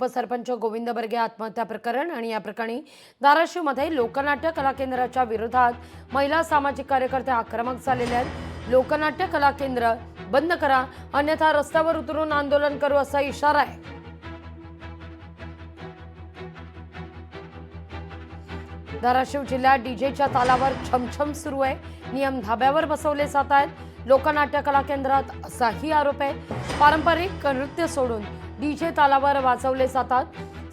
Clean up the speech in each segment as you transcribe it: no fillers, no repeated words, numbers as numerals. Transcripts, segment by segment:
उपसरपंच गोविंद बर्गे आत्महत्या प्रकरण आणि या प्रकरणी धाराशिवमध्ये लोकनाट्य कला केंद्राच्या विरोधात महिला सामाजिक कार्यकर्ते आक्रमक झालेले आहेत। लोकनाट्य कला केंद्र बंद करा अन्यथा रस्त्यावर उतरून आंदोलन करू असा इशारा आहे। धाराशिव जिल्ह्यात डीजेच्या तालावर छमछम सुरू आहे। नियम धाब्यावर बसवले जात आहेत। लोकनाट्य कला केंद्रात असाही आरोप आहे। पारंपरिक नृत्य सोडून डीजे तालावर वाजवले जातात।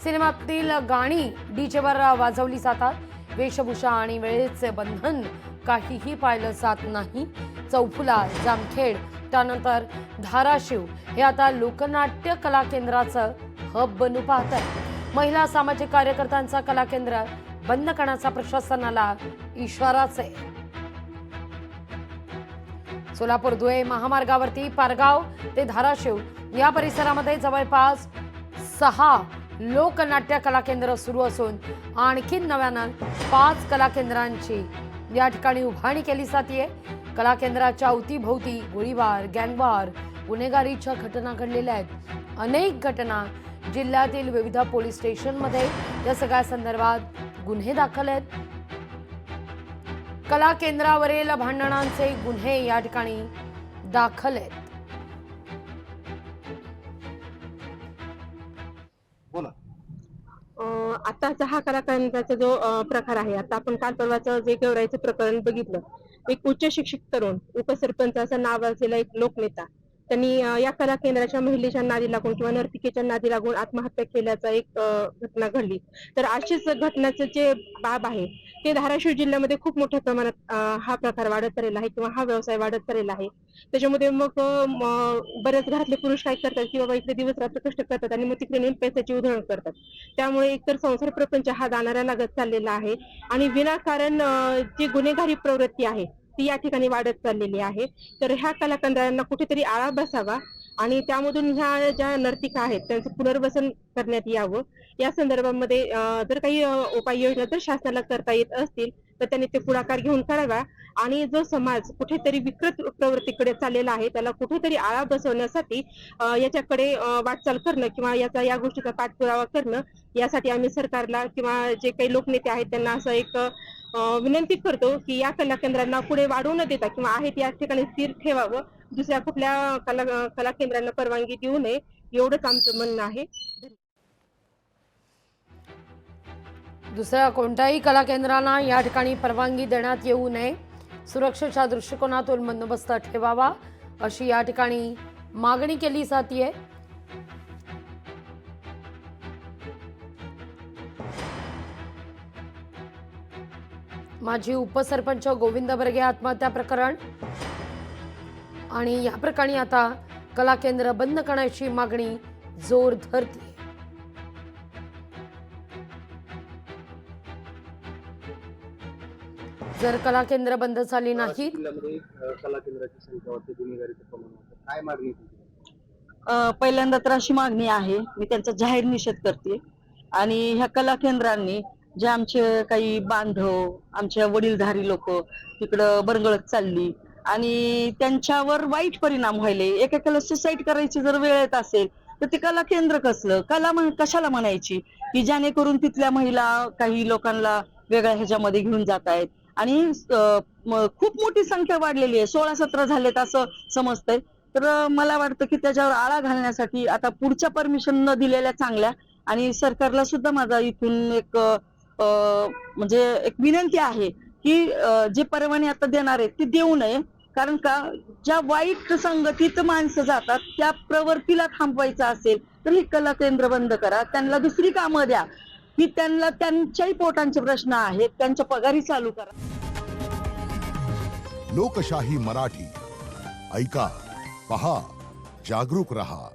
सिनेमातील गाणी डीजेवर वाजवली जातात। वेशभूषा आणि वेळेचे बंधन काहीही पाळलं जात नाही। चौफुला, जामखेड त्यानंतर धाराशिव हे आता लोकनाट्य कला केंद्राचं हब बनू पाहत आहे। महिला सामाजिक कार्यकर्त्यांचा कला केंद्र बंद करण्याचा प्रशासनाला इशाराच आहे। सोलापूर धुळे महामार्गावरती पारगाव ते धाराशिव या परिसरामध्ये जवळपास 6 लोकनाट्य कला केंद्र सुरू असून आणखी नव्यानं 5 कला केंद्रांची या ठिकाणी उभारणी केली जाते। कला केंद्राच्या अवतीभोवती गोळीबार, गँगवॉर, गुन्हेगारीच्या घटना घडलेल्या आहेत। अनेक घटना जिल्ह्यातील विविध पोलीस स्टेशनमध्ये या सगळ्या संदर्भात गुन्हे दाखल आहेत। कला केंद्रावरील भांडणांचे गुन्हे या ठिकाणी दाखल आहेत। आताचा हा कला केंद्राचा जो प्रकार आहे, आता आपण काल परवाचं जे गेवराईचं प्रकरण बघितलं, एक उच्च शिक्षित तरुण उपसरपंच असं नाव असलेला एक लोकनेता त्यांनी या कला केंद्राच्या महिलेच्या नादी लागून किंवा नर्तिकेच्या नादी लागून आत्महत्या केल्याचा एक घटना घडली। तर अशीच घटनाचं जे बाब आहे ते धाराशिव जिल्ह्यामध्ये खूप मोठ्या प्रमाणात हा प्रकार वाढत चाललेला आहे किंवा हा व्यवसाय वाढत चाललेला आहे। त्याच्यामध्ये मग बरेच घरातले पुरुष काय करतात की बाबा इकडे दिवस रात्र कष्ट करतात आणि मग तिकडे नेऊन पैशाची उधळण करतात। त्यामुळे एकतर संसार प्रपंच हा दाणाऱ्या लागत चाललेला आहे आणि विनाकारण जी गुन्हेगारी प्रवृत्ती आहे ती या ठिकाणी वाढत चाललेली आहे। तर ह्या कला केंद्रांना कुठेतरी आळा बसावा आणि त्यामधून ह्या ज्या नर्तिका आहेत त्यांचं पुनर्वसन करण्यात यावं। या संदर्भामध्ये जर काही उपाययोजना जर शासनाला करता येत असतील तर त्यांनी ते पुढाकार घेऊन करावा आणि जो समाज कुठेतरी विकृत प्रवृत्तीकडे चाललेला आहे त्याला कुठेतरी आळा बसवण्यासाठी याच्याकडे वाटचाल करणं किंवा या गोष्टीचा पाठपुरावा करणं, यासाठी आम्ही सरकारला किंवा जे काही लोकनेते आहेत त्यांना असं एक विनंती करतो की या कला केंद्रांना पुढे वाढवू न देता किंवा आहेत या ठिकाणी स्थिर ठेवावं। दुसऱ्या कुठल्या कला केंद्रांना परवानगी देऊ नये एवढंच आमचं म्हणणं आहे। दुसऱ्या कोणत्याही कला केंद्रांना या ठिकाणी परवानगी देण्यात येऊ नये। सुरक्षेच्या दृष्टिकोनातून बंदोबस्त ठेवावा अशी या ठिकाणी मागणी केली जाते। माजी उपसरपंच गोविंद बर्गे आत्महत्या प्रकरण आणि या प्रकरणी आता कला केंद्र बंद करण्याची मागणी जोर धरते। जर कला केंद्र बंद झाली नाही कला केंद्राची संख्या वाढते, गुन्हेगारीचं प्रमाण वाढतं, काय मागणी? पहिल्यांदा तर अशी मागणी आहे, मी त्यांचा जाहीर निषेध करते आणि ह्या कला केंद्रांनी जे आमचे काही बांधव, आमच्या वडीलधारी लोक तिकडं बरंगळत चालली आणि त्यांच्यावर वाईट परिणाम व्हायले। एकेकाला सुसाईड करायची जर वेळ येत असेल तर ते कला केंद्र कसलं, कला कशाला म्हणायची की ज्यानेकरून तिथल्या महिला काही लोकांना वेगळ्या ह्याच्यामध्ये घेऊन जात आहेत आणि खूप मोठी संख्या वाढलेली आहे, 16-17 झालेत असं समजतंय। तर मला वाटतं की त्याच्यावर आळा घालण्यासाठी आता पुढच्या परमिशन न दिलेल्या चांगल्या आणि सरकारला सुद्धा माझा इथून एक म्हणजे एक विनंती आहे की जे परवाने आता देणार आहेत ते देऊ नये, कारण का ज्या वाईट संगतीत माणसं जातात त्या प्रवृत्तीला थांबवायचं असेल तर ही कला केंद्र बंद करा, त्यांना दुसरी कामं द्या की त्यांना त्यांच्याही पोटांचे प्रश्न आहेत, त्यांच्या पगारी चालू करा। लोकशाही मराठी ऐका, पहा, जागरूक रहा।